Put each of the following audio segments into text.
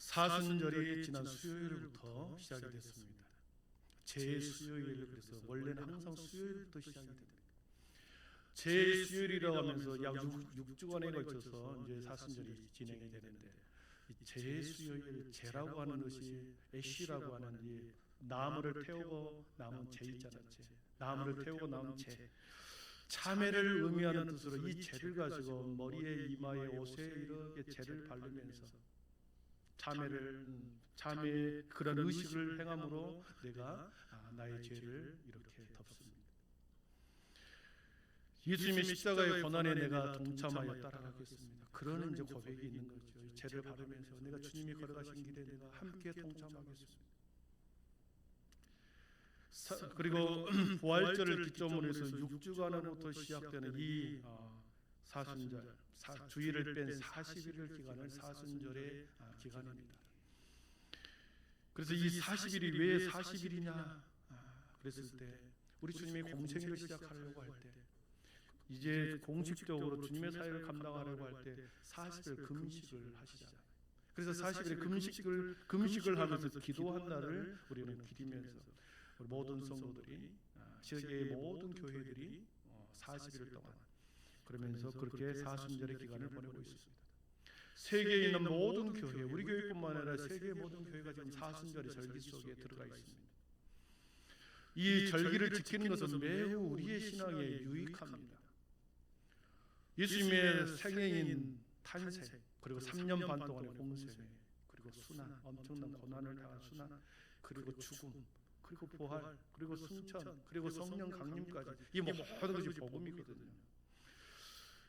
사순절이 지난 수요일부터 시작이 됐습니다. 제 수요일, 그래서 원래는 항상 수요일부터 시작이 됩니다. 제 수요일이라고 하면서 약 6주간에 걸쳐서 이제 사순절이 진행이 되는데, 제 수요일, 제라고 하는 것이 애쉬라고 하는 이 나무를 태우고 남은 재 있잖아요. 나무를 태우고 남은 재, 참회를 의미하는 뜻으로 이 재를 가지고 머리에, 이마에, 옷에 이렇게 재를 바르면서 참회의 그런 의식을 행함으로 내가 나의 죄를 이렇게 덮습니다. 예수님의 십자가의 고난에 내가 동참하여 따라가겠습니다. 그런 이제 고백이 있는 거죠. 죄를 바르면서 내가 주님이 걸어가신 길에 내가 함께 동참하겠습니다. 그리고 부활절을 기점으로 해서 6주간으로부터 시작되는 이 사순절, 주일을 뺀 40일을 기간을 사순절의 기간입니다. 그래서 이 40일이 왜 40일이냐 그랬을 때, 우리 주님이 공생애를 시작하려고 할 때, 이제 공식적으로 주님의 사역을 감당하려고 할 때 40일 금식을 하시잖아요. 그래서 40일 금식을 하면서 기도한 날을 우리는 기리면서 우리 모든 성도들이, 세계의 모든 교회들이 40일 동안 그러면서 그렇게 사순절의 기간을 보내고 있습니다. 세계에 있는 모든 교회, 우리 교회뿐만 아니라 세계의 모든 교회가 지금 사순절의 절기 속에 들어가 있습니다. 이 절기를 지키는 것은 매우 우리의 신앙에 유익합니다. 예수님의 생애인 탄생, 그리고 3년 반 동안의 공생애, 그리고 순환, 엄청난 고난을 당한 순환, 그리고 죽음, 그리고 부활, 그리고 승천, 그리고 성령 강림까지, 이 모든 것이 복음이거든요.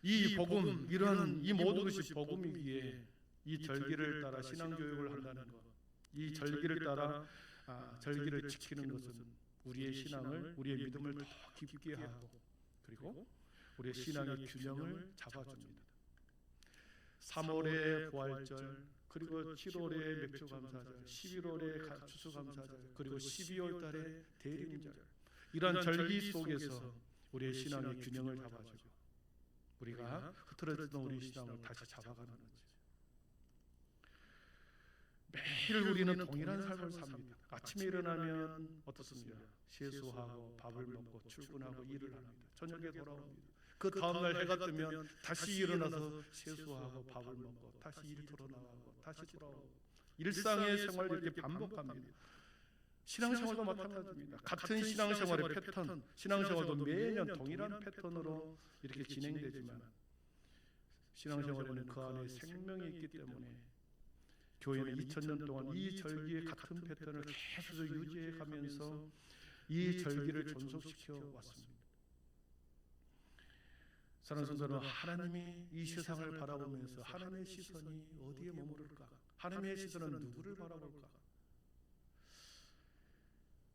이 복음, 이러한 이 모든 것이 복음이기에 이 절기를 따라 신앙교육을 한다는 것, 이 절기를 따라 절기를 지키는 것은 우리의 신앙을, 우리의 믿음을 더 깊게 하고, 그리고 우리의 신앙의 균형을 잡아줍니다. 3월의 부활절, 그리고 7월의 맥주감사절, 11월의 추수감사절, 그리고 12월 달의 대림절, 이러한 절기 속에서 우리의 신앙의 균형을 잡아주고 우리가 흐트러졌던 우리 신앙을 다시 잡아가는 거죠. 매일 우리는 동일한 삶을 삽니다. 아침에 일어나면 어떻습니까? 세수하고 밥을 먹고 출근하고 일을 합니다. 저녁에 돌아옵니다. 그 다음날 해가 뜨면 다시 일어나서 세수하고 밥을 먹고 다시 일 돌아나가고 다시 돌아오고, 일상의 생활을 이렇게 반복합니다. 신앙생활도 마찬가지입니다. 같은 신앙생활의 패턴, 신앙생활도 매년 동일한 패턴으로 이렇게 진행되지만, 신앙생활에는 그 안에 생명이 있기 때문에 교회는 2000년 동안 이 절기의 같은 패턴을 계속 유지해 가면서 이 절기를 존속시켜 왔습니다. 사랑하는 성도는, 하나님이 이 세상을 바라보면서 하나님의 시선이 어디에 머무를까? 하나님의 시선은 누구를 바라볼까?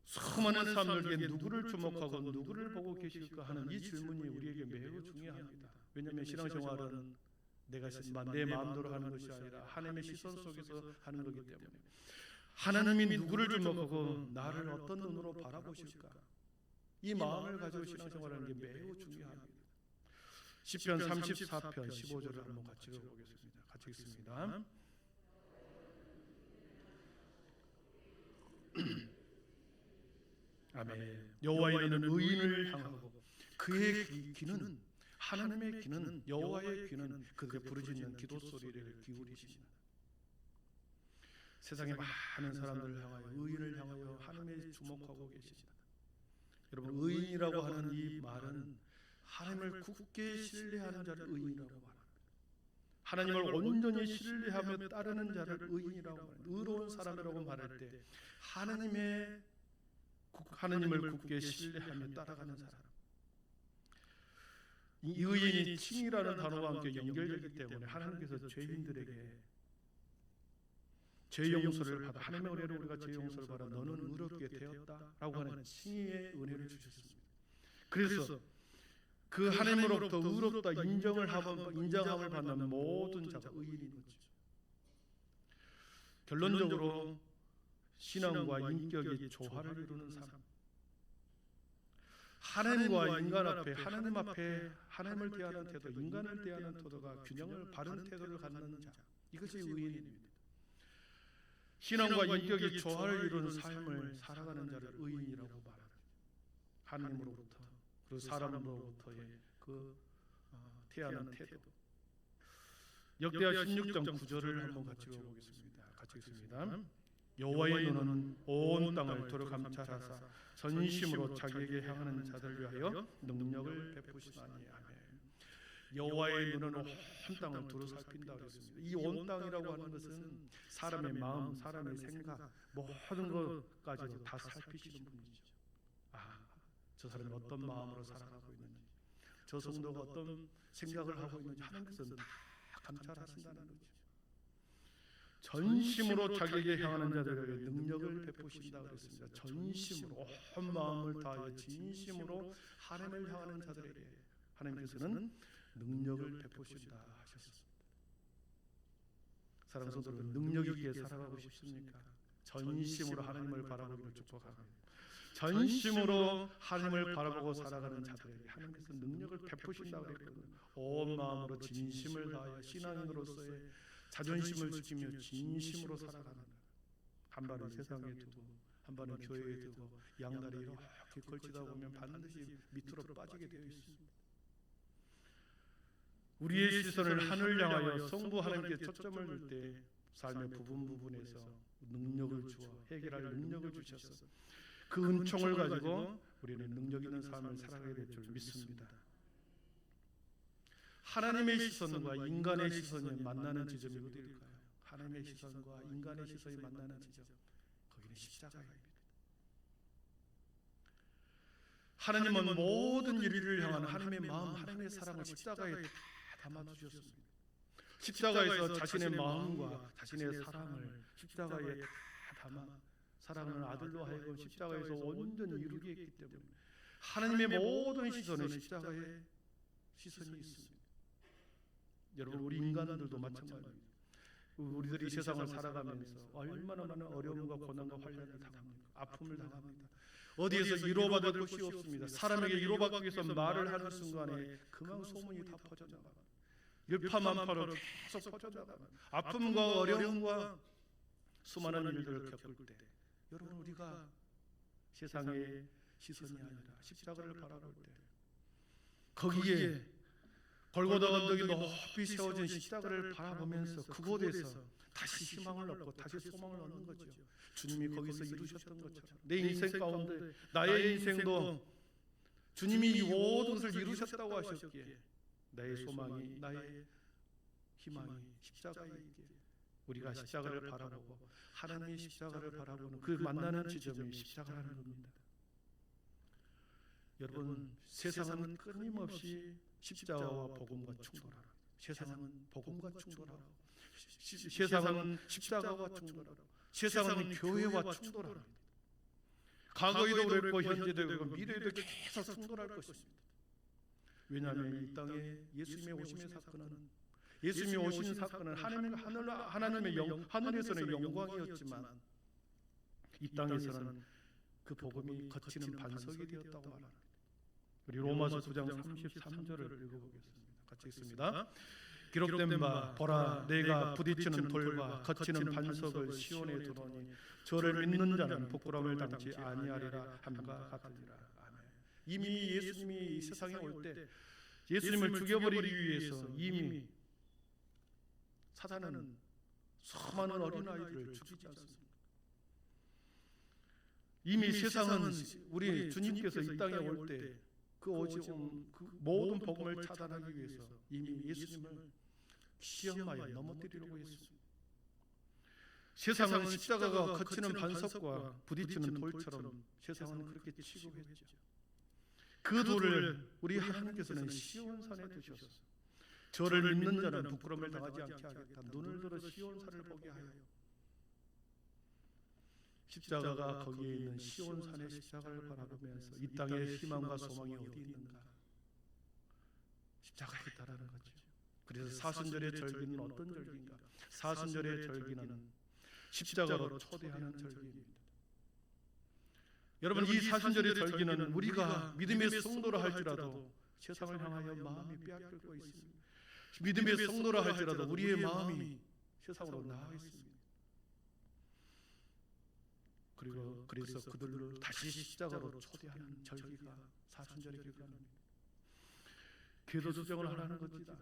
수많은 사람들에게 누구를 주목하고 누구를 보고 계실까 하는 이 질문이 우리에게 매우 중요합니다. 왜냐하면 신앙생활은 내 마음대로 하는 것이 아니라 하나님의 시선 속에서 하는 거기 때문에, 하나님이 누구를 주목하고 나를 어떤 눈으로 바라보실까, 이 마음을 가지고 신앙생활하는 게 매우 중요합니다. 시편 34편 15절을 한번 같이 읽어보겠습니다. 같이 읽습니다. 아멘. 여호와의 눈은 의인을 향하고 그의 귀는, 하나님의 귀는, 여호와의 귀는 그에게 부르짖는 기도 소리를 기울이십니다. 세상의 많은 사람들을 향하여, 의인을 향하여 하나님의 주목하고 계십니다. 여러분, 의인이라고 하는 이 말은 하나님을 굳게 신뢰하는 자를 의인이라고 말합니다. 하나님을 온전히 신뢰하며 따르는 자를 의인이라고 말합니다. 의로운 사람이라고 말할 때 하나님을 굳게 신뢰하며 따라가는 사람, 이 의인이 칭이라는 단어와 함께 연결되기 때문에 하나님께서 죄인들에게 죄 용서를 받아, 하나님의 은혜로 우리가 죄 용서를 받아 너는 의롭게 되었다라고 하는 칭의의 은혜를 주셨습니다. 그래서 그 하나님으로부터 의롭다 인정함을 받는 모든 자가 의인인 거죠. 결론적으로 신앙과 인격이 조화를 이루는 삶, 하나님과 인간 앞에, 하나님 앞에 하나님을 대하는 태도, 인간을 대하는 태도가 균형을 바른 태도를 갖는 자, 이것이 의인입니다. 신앙과 인격이 조화를 이루는 삶을 살아가는 자를 의인이라고 말합니다. 하나님으로부터 그리고 사람으로부터의 그 태하는 태도. 역대하 16장 9절을 한번 같이 읽어보겠습니다. 같이 읽습니다. 여호와의 눈은 온 땅을 두루 감찰하사 전심으로 자기에게 향하는 자들을 위하여 능력을 베푸시나니. 아멘. 여호와의 눈은 온 땅을 두루 살핀다 그랬습니다. 이 온 땅이라고 하는 것은 사람의 마음, 사람의 생각, 모든 것까지도 다 살피시는 분이죠. 저 사람이 어떤 마음으로 살아가고 있는지, 저 성도가 어떤 생각을 하고 있는지 하나님께서는 다 감찰하신다는 거죠. 전심으로 자기에게 향하는 자들에게 능력을 베푸신다 그랬습니다. 전심으로 온 마음을 다하여 진심으로 하나님을 향하는 자들에게 하나님께서는 능력을 베푸신다 하셨습니다. 사랑하는 성도들, 능력 있게 살아가고 싶습니까? 전심으로 하나님을 바라보기를 축복합니다. 전심으로 하나님을 바라보고 살아가는 자들에게 하나님께서 능력을 베푸신다고 그랬거든요. 온 마음으로 진심을 다하여 신앙인으로서의 자존심을 지키며 진심으로 살아가는, 한 발은 세상에 두고 한 발은 교회에 두고 양다리 이렇게 걸치다 보면 반드시 밑으로 빠지게 되어 있습니다. 우리의 시선을 하늘 향하여 성부 하나님께 초점을 둘 때 삶의 부분에서 능력을 주어 해결할 능력을 주셔서 그 은총을 가지고 우리는 능력 있는 삶을 살아가게 될 줄 믿습니다. 하나님의 시선과 인간의 시선이 만나는 지점이 어디일까요? 하나님의 시선과 인간의 시선이 만나는 지점, 거기는 십자가입니다. 하나님은 모든 인류를 향한 하나님의 마음, 하나님의 사랑을 십자가에 다 담아주셨습니다. 십자가에서 자신의 마음과 자신의 사랑을 십자가에 다 담아 사랑하는 아들로 하여금 십자가에서 온전히 이루게 했기 때문에 하나님의 모든 시선에 십자가에 시선이 있습니다. 여러분, 우리 인간들도 마찬가지입니다. 우리들이 세상을 살아가면서 얼마나 많은 어려움과 고난과 환난을 당합니까? 아픔을 당합니다. 어디에서 위로받을 곳이 없습니다. 사람에게 위로받기 위해서 말을 하는 순간에 그만 소문이 다 퍼져나갑니다. 일파만파로 계속 퍼져나갑니다. 아픔과 어려움과 수많은 일들을 겪을 때 여러분, 우리가 세상의 시선이 아니라 십자가를 바라볼 때 거기에 골고다 언덕이 높이 세워진 십자가를 바라보면서 그곳에서 다시 희망을 얻고 다시 소망을 얻는 거죠. 주님이 거기서 이루셨던 것처럼 내 인생 가운데 나의 인생도 주님이 이 모든 것을 이루셨다고 하셨기에 나의 소망이, 나의 희망이 십자가에 있기에 우리가 십자가를 바라보고 하나님의 십자가를 바라보는 그 만나는 지점이 십자가라는 겁니다. 여러분, 세상은 끊임없이 십자가와 복음과 충돌하고, 세상은 복음과 충돌하고, 세상은 십자가와 충돌하고, 세상은 교회와 충돌하고, 과거에도 그랬고 현재도 그랬고 미래에도 계속 충돌할 것입니다. 왜냐하면 이 땅에 예수님의 오심의 사건은, 예수님이 오신 사건은 하늘에서는 영광이었지만 이 땅에서는 그 복음이 거치는 반석이 되었다고 말합니다. 우리 로마서 9장 33절을 읽어보겠습니다. 같이 읽습니다. 기록된 바 보라, 내가 부딪히는 돌과 거치는 반석을 시온에 두노니 저를 믿는 자는 부끄러움을 당치 아니하리라 함과 같으리라. 아멘. 이미 예수님이 이 세상에 올 때 예수님을 죽여버리기 위해서 이미 사단은 수많은 어린아이들을 죽이지 않습니까? 이미 세상은 우리 주님께서 이 땅에 올 때 그 모든 복음을 차단하기 위해서 이미 예수님을 시험하여 넘어뜨리려고 했습니다. 세상은 십자가가 거치는 반석과 부딪히는 돌처럼 세상은 그렇게 취급했죠. 그 돌을 우리 하나님께서는 시온산에 두셔서 저를 믿는 자는 부끄러움을 당하지 않게 하겠다. 눈을 들어 시온산을 보게 하여 십자가가 거기에 있는 시온산의 십자가를 바라보면서 이 땅의 희망과 소망이 어디 있는가? 십자가에 있다라는 거죠. 그래서 사순절의 절기는 어떤 절기인가? 사순절의 절기는 십자가로 초대하는 절기입니다. 여러분, 이 사순절의 절기는 우리가 믿음의 성도라 할지라도 세상을 향하여 마음이 빼앗기고 있습니다. 믿음의 성도라 할지라도 우리의 마음이 세상으로 나아 있습니다. 그래서 그들을 다시 십자가로 초대하는 절기가 사순절의 기간입니다. 궤도 수정을 하라는 것이다.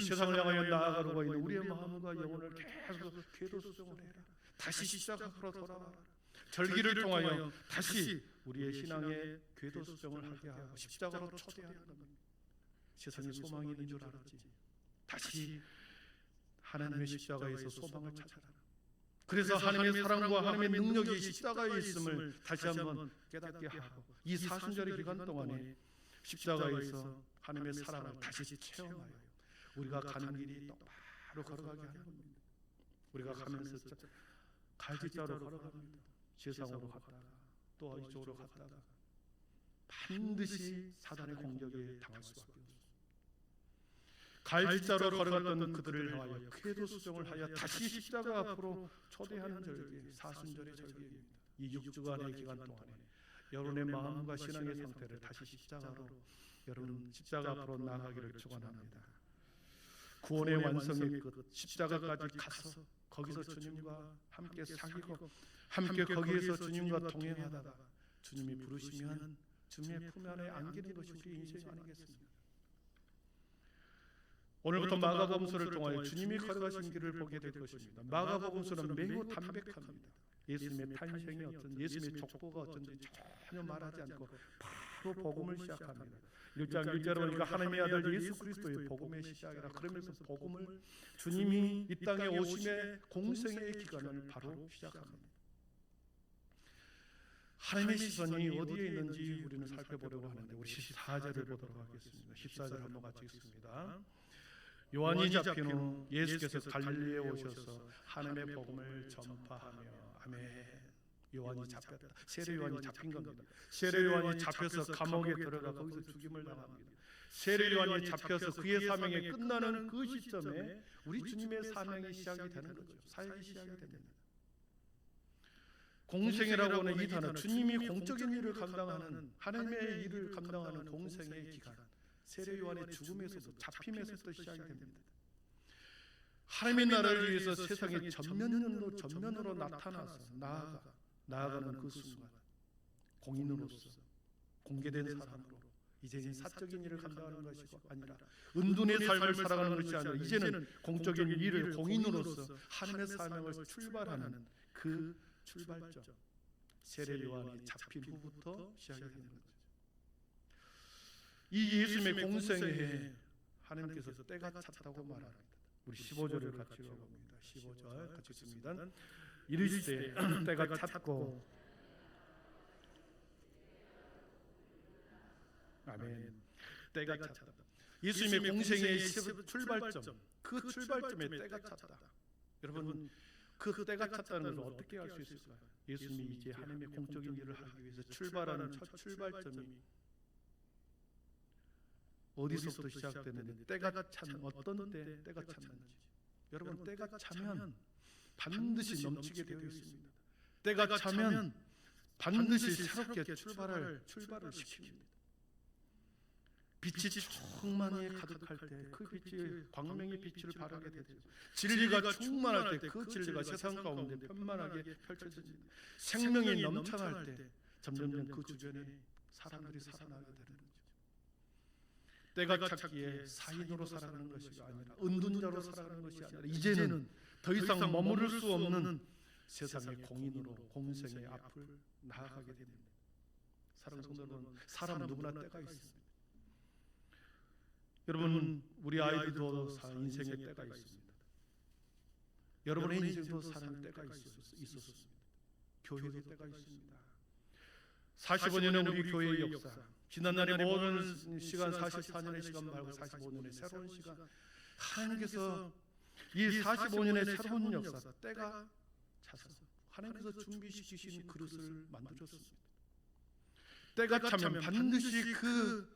세상을 향하여 나아가고 있는 우리의 마음과 영혼을 계속 궤도 수정을 해라. 다시 십자가 앞으로 돌아와라. 절기를 통하여 다시 우리의 신앙의 궤도 수정을 하게 하고 십자가로 초대하는 겁니다. 세상에 소망이 있는 줄 알았지. 다시 하나님의 십자가에서 소망을 찾아라. 그래서 하나님의 사랑과 하나님의 능력이 십자가에 있음을 다시 한번 깨닫게 하고 이 사순절의 기간 동안에 십자가에서 하나님의 사랑을 다시 체험하여 우리가 가는 길이 똑바로 걸어가게 하는 겁니다. 우리가 가면서 갈지자로 걸어갑니다. 세상으로 갔다가 또 이쪽으로 갔다가 반드시 사단의 공격에 당할 수밖에 없습니다. 갈지자로 걸어갔던 그들을 향하여 궤도 수정을 하여 다시 십자가 앞으로 초대하는 절기, 사순절의 절기입니다. 이 6주간의 기간 동안에 여러분의 마음과 신앙의 상태를 다시 십자가로 여러분 십자가 앞으로 나아가기를 축원합니다. 구원의 완성의 끝 십자가까지 가서 거기서 주님과 함께 사귀고 함께 거기에서 주님과 동행하다가 주님이 부르시면 주님의 품 안에 안기는 것이 우리 인생 아니겠습니까? 오늘부터 마가복음서를 통하여 주님이 걸어가신 길을 보게 될 것입니다. 마가복음서는 매우 담백합니다. 예수님의 탄생이 어떤 예수님의 족보가 어떤지 전혀 말하지 않고 바로 복음을 시작합니다. 1장 1절에 보니까 하나님의 아들 예수 그리스도의 복음의 시작이라 그러면서 복음을 주님이 이 땅에 오심의 공생의 기간을 바로 시작합니다. 하나님의 시선이 어디에 있는지 우리는 살펴보려고 하는데 우리 14절을 보도록 하겠습니다. 14절 한번 같이 읽습니다. 요한이 잡힌 후 예수께서 갈릴리에 오셔서 하나님의 복음을 전파하며 아멘. 요한이 잡혔다. 세례 요한이 잡힌 겁니다. 세례 요한이 잡혀서 감옥에 들어가 거기서 죽임을 당합니다. 세례 요한이 잡혀서 그의 사명이 끝나는 그 시점에 우리 주님의 사명이 시작이 되는 거죠. 사역이 시작이 됩니다. 공생이라고 하는 이 단어, 주님이 공적인 일을 감당하는 하나님의 일을 감당하는 공생의 기간, 세례 요한의 죽음에서도 잡힘에서도 시작이 됩니다. 하나님의 나라를 위해서 세상에 전면으로 나타나서 나아가는 그 순간 공인으로서 공개된 사람으로 이제는 사적인 일을 감당하는 것이 아니라 은둔의 삶을 살아가는 것이 아니라 이제는 공적인 일을 공인으로서 하나님의 사명을 출발하는 그 출발점, 세례 요한이 잡힌 후부터 시작이 되는 거죠. 이 예수님의 공생에 하나님께서 때가 찼다고 말합니다. 우리 15절을 같이 읽어봅니다. 15절 같이 읽습니다. 이르시되 때가 찼고 아멘. 때가 찼다. 예수님의 공생의 출발점, 그 출발점에 때가 찼다. 여러분 그 때가 찼다는 것을 어떻게 알 수 있을까요? 예수님이 이제 하나님의 공적인 일을 하기 위해서 출발하는 첫 출발점이 어디서부터 시작되는지, 때가 찬 어떤 때가 찼는지. 여러분 때가 차면 반드시 넘치게 되어 있습니다. 때가 차면 반드시 새롭게 출발을 시킵니다. 빛이 충만히 가득할 때 그 빛이 광명의 빛을 발하게 되죠. 진리가 충만할 때 그 진리가 세상 가운데 편만하게 펼쳐집니다. 생명이 넘쳐날 때 점점 그 주변에 사람들이 살아나게 되는 거죠. 때가 찼기에 사인으로 살아가는 것이 아니라 은둔자로 살아가는 것이 아니라 이제는 더 이상 머무를 수 없는 세상의 공인으로 공생의 앞을 나아가게 됩니다. 사랑하는 성도 여러분, 사람 누구나 때가 있습니다. 여러분 우리 아이들도 인생의 때가 있습니다. 여러분의 인생도 사는 때가 있었습니다. 교회도 때가 있습니다. 45년의 우리 교회의 역사, 지난날의 모든 시간 44년의 시간 말고 45년의 새로운 시간, 하나님께서 이 45년의 새로운 역사, 때가 차서 하나님께서 준비시키신 그릇을 만들었습니다. 때가 차면 반드시 그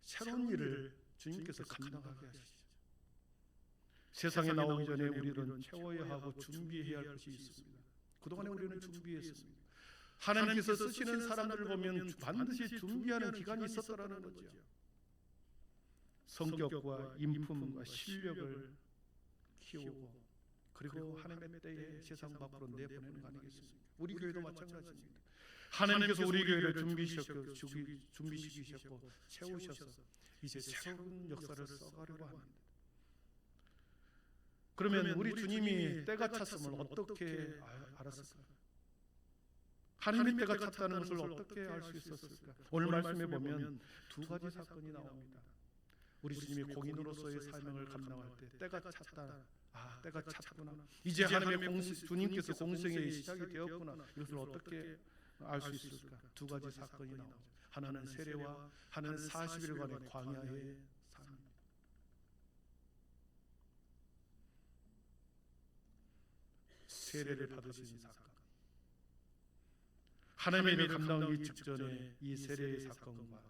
새로운 일을 주님께서 감당하게 하시죠. 세상에 나오기 전에 우리는 채워야 하고 준비해야 할 것이 있습니다. 그동안에 우리는 준비했습니다. 하나님께서 쓰시는 사람들을 보면 반드시 준비하는 기간이 있었더라는 거죠. 성격과 인품과 실력을 키우고 그리고 하나님의 때에 세상 밖으로 내보내는 거 아니겠습니까? 우리 교회도 마찬가지입니다. 하나님께서 우리 교회를 준비시키셨고 채우셔서 이제 새로운 역사를 써가려고 합니다. 그러면 우리 주님이 때가 찼음을 어떻게 알았을까? 하나님의 때가 찼다는 것을 어떻게 알 수 있었을까? 오늘 말씀에 보면 두 가지 사건이 나옵니다. 우리 주님이 공인으로서의 사명을 감당할 때 때가 찼다. 때가 찼구나. 이제 하나님의 주님께서 공생의 시작이 되었구나. 이것을 어떻게 알 수 있을까? 두 가지 사건이 나오죠. 하나는 세례와 하나는 40일간의 광야의 삶입니다. 세례를 받으신 사건. 하나님의 일을 감당하기 직전에 이 세례의 사건과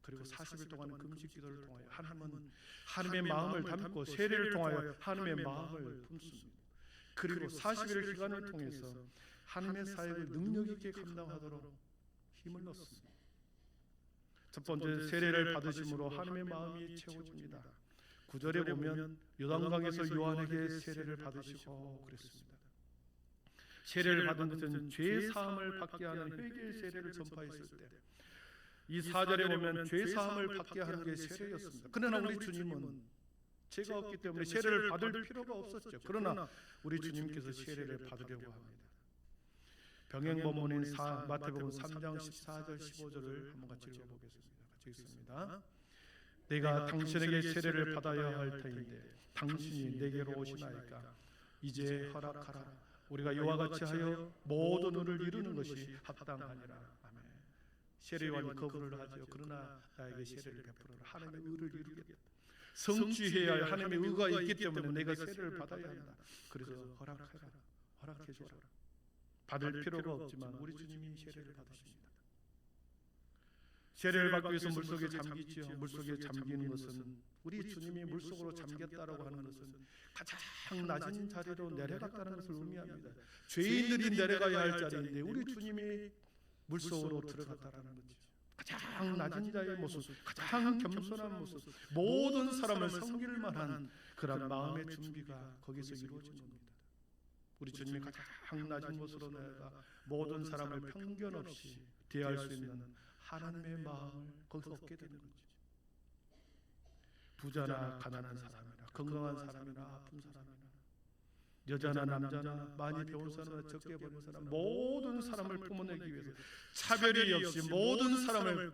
그리고 40일 동안의 금식 기도를 통하여 하나님은 하나님의 마음을 담고 세례를 통하여 하나님의 마음을 품습니다. 그리고 40일 기간을 통해서 하나님의 사역을 능력 있게 감당하도록 힘을 넣습니다. 첫 번째, 세례를 받으심으로 하나님의 마음이 채워집니다. 9절에 보면 요단강에서 요한에게 세례를 받으시고 그랬습니다. 세례를 받은 것은 죄 사함을 받게 하는 회개의 세례를 전파했을 때, 이 4절에 보면 죄 사함을 받게 하는 게 세례였습니다. 그러나 우리 주님은 죄가 없기 때문에 세례를 받을 필요가 없었죠. 그러나 우리 주님께서 세례를 받으려고 합니다. 병행 본문인 마태복음 3장 14절 15절을 한번 같이 읽어보겠습니다. 같이 읽습니다. 내가 당신에게 세례를 받아야 할 터인데 당신이 내게로 오시나이까? 이제 허락하라. 우리가 이와 같이 하여 모든 의를 이루는 것이 합당하니라. 아멘. 세례요한이 거부를 하죠. 그러나 나에게 세례를 베풀어라. 하나님의 의를 이루겠다. 성취해야 할 하나님의 의가 있기 때문에 내가 세례를 받아야 한다. 그래서 허락해라. 허락해줘라. 받을 필요가 없지만 우리 주님이 세례를 받으십니다. 세례를 받기 위해서 물속에 잠기죠. 물속에 잠기는 것은, 우리 주님이 물속으로 잠겼다라고 하는 것은 가장 낮은 자리로 내려갔다는 것을 의미합니다. 죄인들이 내려가야 할 자리인데 우리 주님이 물속으로 들어갔다라는 거죠. 가장 낮은 자의 모습, 가장 겸손한 모습, 모든 사람을 섬길 만한 그런 마음의 준비가 거기서 이루어진 겁니다. 우리 주님이 가장 낮은 곳으로 내려가 모든 사람을 편견 없이 대할 수 있는 하나님의 마음을 거기서 얻게 되는 거죠. 부자나 가난한 사람이나 건강한 사람이나 아픈 사람이나 여자나 남자나 많이 배운 사람이나 적게 배운 사람, 모든 사람을 품어내기 위해서 차별이 없이 모든 사람을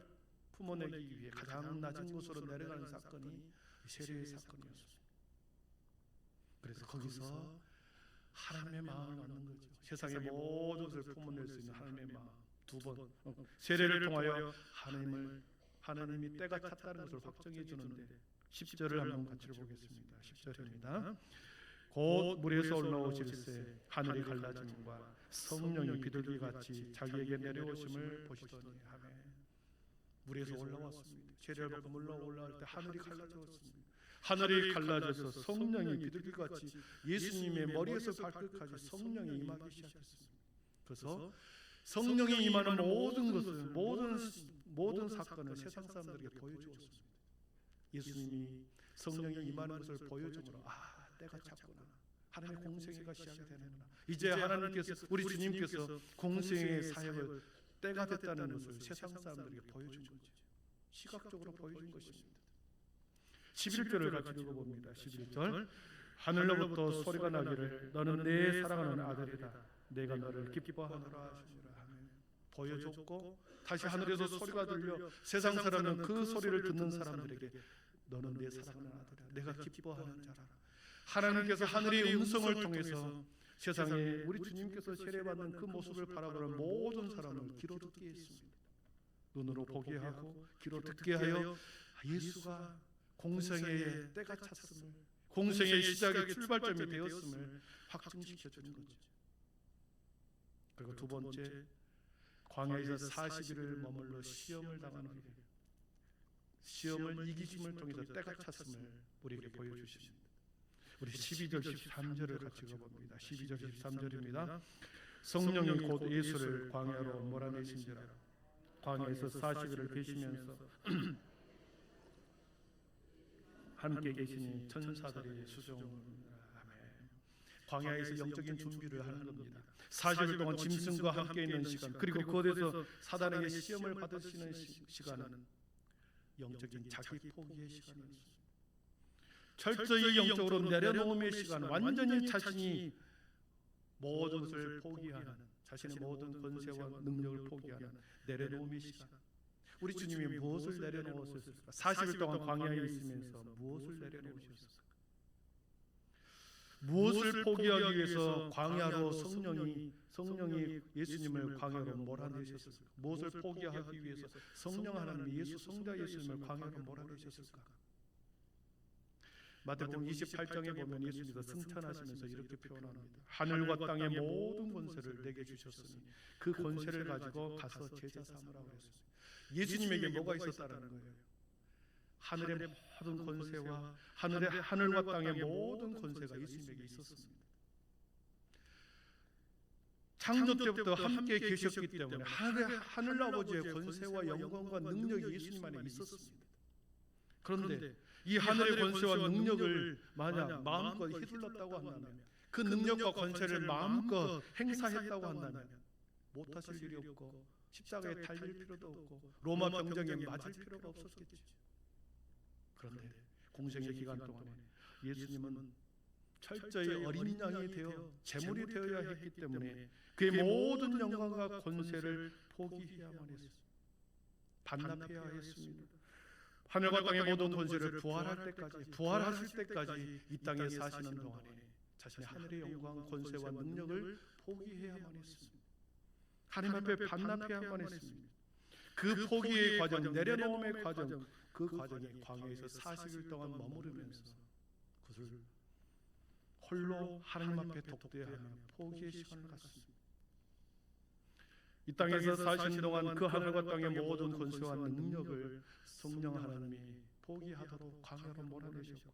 품어내기 위해 가장 낮은 곳으로 내려가는 사건이 세례의 사건이었습니다. 그래서 거기서 하나님의 마음을 얻는 거죠. 세상의 모든 것을 품어낼 수 있는 하나님의 마음. 두 번 세례를 통하여 하나님이 때가 찼다는 것을 확정해 주는데 10절을 한번 같이 보겠습니다. 10절입니다. 곧 물에서 올라오실새 하늘이 갈라짐과 성령이 비둘기같이 자기에게 내려오심을 보시더니. 아멘. 물에서 올라왔습니다. 세례를 받고 물로 올라올 때 하늘이 갈라졌습니다. 하늘이 갈라져서 성령이 비둘기같이 예수님의 머리에서 발끝까지 성령이 임하기 시작했습니다. 그래서 성령이 임하는 모든 것을, 모든 사건을 세상 사람들에게 보여주었습니다. 예수님이 성령이 임하는 것을 보여주므로 때가 찼구나. 하나님의 공생애가 시작이 되는구나. 이제 하나님께서, 우리 주님께서 공생애의 사역을 때가 됐다는 것을 세상 사람들에게 보여준 거죠. 시각적으로 보여준 것입니다. 11절을 같이 읽어봅니다. 11절. 하늘로부터 소리가 나기를 너는 내 사랑하는 아들이다. 내가 너를 기뻐하노라 하시니라. 보여줬고 다시 하늘에서 소리가 들려 세상 사람은 그 소리를 듣는 사람들에게 너는 내 사랑하는 아들이다. 내가 기뻐하는 자라. 하나님께서 하늘의 음성을 통해서 세상에 우리 주님께서 세례받는 그 모습을 바라보는 모든 사람을 귀로 듣게 했습니다. 눈으로 보게 하고 귀로 듣게 하여 예수가 공생애의 때가 찼음을, 공생애의 시작의 출발점이 되었음을 확증시켜 주는 거죠. 그리고 두 번째, 광야에서 40일을 머물러 시험을 당한 후에 시험을 이기심을 통해서 때가 찼음을 우리에게 보여주십니다. 우리 12절 13절을 같이 읽어봅니다. 12절 13절입니다. 성령이 곧 예수를 광야로 몰아내신지라. 광야에서 40일을 계시면서 함께 계시니 천사들이 수종합니다. 광야에서 영적인 준비를 하는 겁니다. 40일 동안 짐승과 함께 있는 시간, 그리고 그곳에서 사단에게 시험을 받으시는 시간은 영적인 자기 포기의 시간이었습니다. 철저히 영적으로 내려놓음의 시간, 완전히 자신이 모든 것을 포기하는, 자신의 모든 권세와 능력을 포기하는 내려놓음의 시간. 우리 주님이 무엇을 내려놓으셨을까? 40일 동안 광야에 있으면서 무엇을 내려놓으셨을까? 무엇을 포기하기 위해서 광야로 성령이 예수님을 광야로 몰아내셨을까? 무엇을 포기하기 위해서 성령 하나님이 성자 예수님을 광야로 몰아내셨을까? 마태복음 28장에 보면 예수님께서 승천하시면서 이렇게 표현합니다. 하늘과 땅의 모든 권세를 내게 주셨으니 그 권세를 가지고 가서 제자 삼으라고 했습니다. 예수님에게 뭐가 있었다라는 거예요? 하늘의 모든 권세와 하늘과 땅의 모든 권세가 예수님에게 있었습니다. 창조 때부터 함께 계셨기 때문에 하늘 아버지의 권세와 영광과 능력이 예수님 안에 있었습니다. 그런데 이 하늘의 권세와 능력을 만약 마음껏 휘둘렀다고 한다면, 그 능력과 권세를 마음껏 행사했다고 한다면 못하실 일이 없고 십자가에 달릴 필요도 없고 로마 병정에 맞을 필요가 없었겠죠. 그런데 공생의 기간 동안에 예수님은 철저히 어린 양이 되어 제물이 되어야 했기 때문에 그의 모든 영광과 권세를 포기해야만 했습니다. 반납해야 했습니다. 하늘과 땅의 모든 권세를 부활하실 때까지 이 땅에 사시는 동안에 자신의 하늘의 영광, 권세와 능력을 포기해야만 했습니다. 하나님 앞에 반납해야만 했습니다. 그 포기의 과정, 내려놓음의 과정, 그 과정에 광야에서 40일 동안 머무르면서 그것을 홀로 하나님 앞에 독대하며 포기의 시간을 갖습니다. 이 땅에서 사신 동안 그 하늘과 땅의 모든 권세와 능력을 성령 하나님이 포기하도록 광야로 몰아내셨고,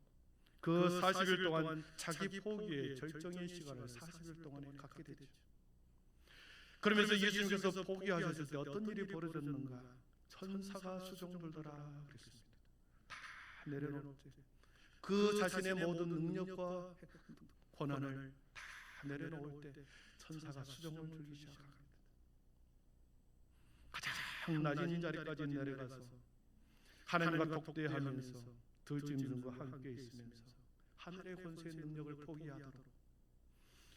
그 40일 동안 자기 포기의 절정의 시간을 40일 동안에 갖게 되죠. 그러면서 예수님께서 포기하셨을 때 어떤 일이 벌어졌는가? 천사가 수종들더라 그랬습니다. 다 내려놓을 때 그 자신의 모든 능력과 권한을 다 내려놓을 때 천사가 수종을 들기 시작합니다. 가장 낮은 자리까지 내려가서 하나님과 독대하면서 들짐승과 함께 있으면서 하늘의 권세의 능력을 포기하도록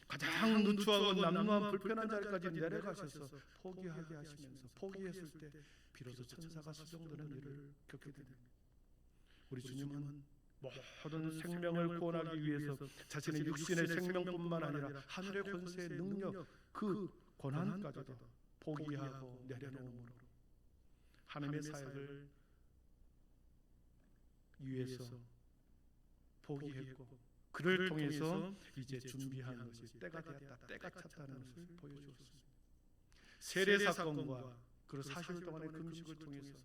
가장 누추하고 남루한 불편한 자리까지 내려가셔서 포기하게 하시면서 포기했을 때 비로소 천사가 수종드는 일을 겪게 됩니다. 우리 주님은 모든 생명을 구원하기 위해서 자신의 육신의 생명뿐만 아니라 하늘의 권세의 능력, 그 권한까지도 포기하고 내려놓음으로 하나님의 사역을 위해서 포기했고, 그를 통해서 이제 준비한 것이 때가 되었다, 때가 찼다는 것을 보여주었습니다. 세례 사건과 그리고 40일 동안의 금식을 통해서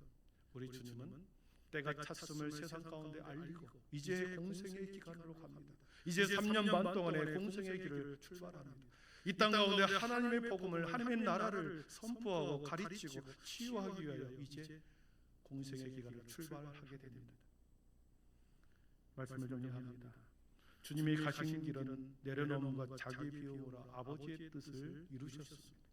우리 주님은 때가 찼음을 세상 가운데 알리고 이제 공생의 기간으로 갑니다. 이제 3년 반 동안의 공생의 길을 출발합니다. 이 땅 가운데 하나님의 복음을, 하나님의 나라를 선포하고 가르치고 치유하기 위하여 이제 공생의 기간을 출발하게 됩니다. 말씀을 정리합니다. 주님이 가신 길은 내려놓음과 자기 비움으로 아버지의 뜻을 이루셨습니다.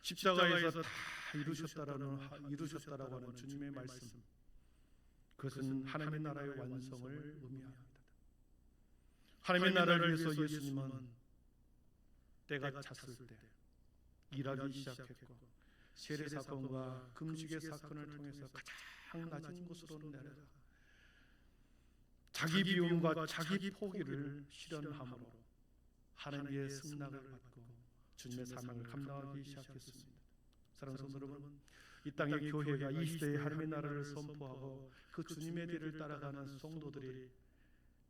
십자가에서 다 이루셨다라고 하는 주님의 말씀, 그것은 하나님의 나라의 완성을 의미합니다. 하나님의 나라를 위해서 예수님은 때가 찼을 때 일하기 시작했고, 세례 사건과 금식의 사건을 통해서 가장 낮은 곳으로 내려가 자기 비움과 자기 포기를 실현함으로 하나님의 승낙을 받고 주님의 사명을 감당하기 시작했습니다. 사랑하는 성도 여러분, 이 땅의 교회가 이 시대의 하나님의 나라를 선포하고 그 주님의 뒤를 따라가는 성도들이,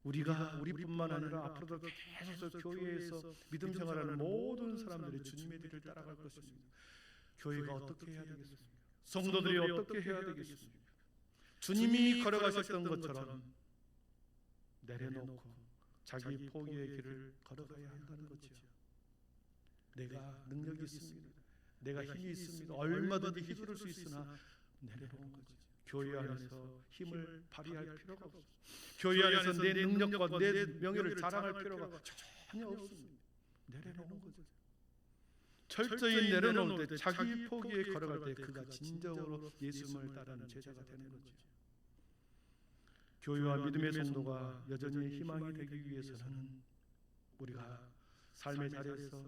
우리뿐만 아니라 앞으로도 계속 교회에서 믿음 생활하는 모든 사람들이 주님의 뒤를 따라갈 것입니다. 교회가 어떻게 해야 되겠습니까? 성도들이 어떻게 해야 되겠습니까? 주님이 걸어가셨던 것처럼 내려놓고 자기 포기의 길을 걸어가야 한다는 거죠. 내가 능력이 있습니다. 내가 힘이 있습니다. 얼마든지 휘두를 수 있으나 내려놓은 거죠. 교회 안에서 힘을 발휘할 필요가 없습니다. 교회 안에서 내 능력과 내 명예를 자랑할 필요가 전혀 없습니다. 내려놓는 거죠. 철저히 내려놓을 때, 자기 포기에 걸어갈 때 그가 진정으로 예수님을 따르는 제자가 되는 거죠. 교회와 믿음의 성도가 여전히 희망이 되기 위해서는 우리가 삶의 자리에서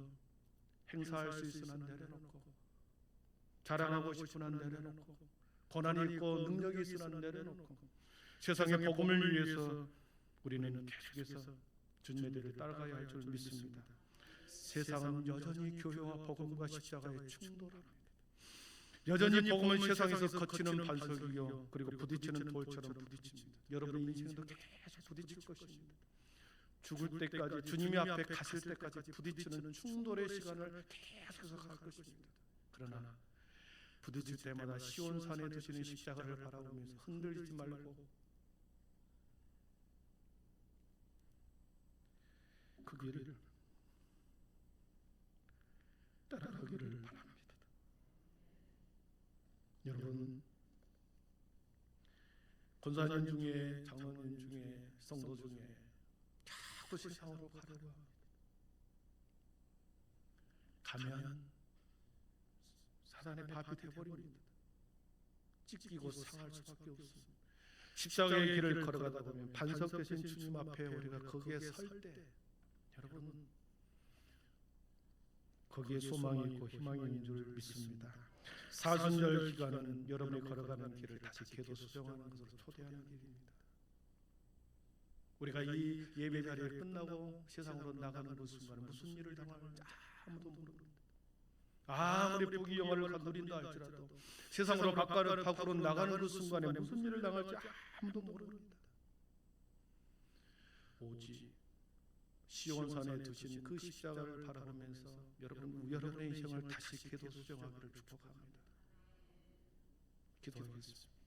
행사할 수 있으나 내려놓고, 자랑하고 싶으나 내려놓고, 고난이 있고 능력이 있으나 내려놓고, 세상의 복음을 위해서 우리는 계속해서 주님의 뒤를 따라가야 할 줄 믿습니다. 세상은 여전히 교회와 복음과 십자가에 충돌합니다. 여전히 복음은 세상에서 거치는 반석이요, 그리고 부딪히는 돌처럼 부딪힙니다. 여러분의 인생도 계속 부딪힐 것입니다. 죽을 때까지, 주님이 앞에 갔을 때까지 부딪히는 충돌의 시간을 계속해서 갈 것입니다. 그러나 부딪힐 때마다 시온산에 두시는 십자가를 바라보면서 흔들리지 말고 그 길을 따라가기를 바랍니다. 여러분, 권사님 중에, 장로님 중에, 성도 중에 자꾸 세상으로 가려고 합니다. 가면 사단의 밥이 되어버립니다. 찢기고 상할 수밖에 없습니다. 십자가의 길을 걸어가다 보면 반석 되신 주님 앞에 우리가 거기에 설 때, 여러분, 거기에 소망이 있고 희망이 있는 줄 믿습니다. 사순절 기간은 여러분이 걸어가는 길을 다시 궤도 수정하는 것으로 초대하는 길입니다. 우리가 이 예배 자리에 끝나고 세상으로 나가는 그 순간에 무슨 일을 당할지 아무도 모릅니다. 아무리 부귀영화를 누린다 할지라도 세상으로 밖으로 나가는 그 순간에 무슨 일을 당할지 아무도 모릅니다. 오직 시온산에 두신 그 십자가를 바라보면서 여러분의 인생을 다시 궤도 수정하기를 축복합니다. 기도하겠습니다.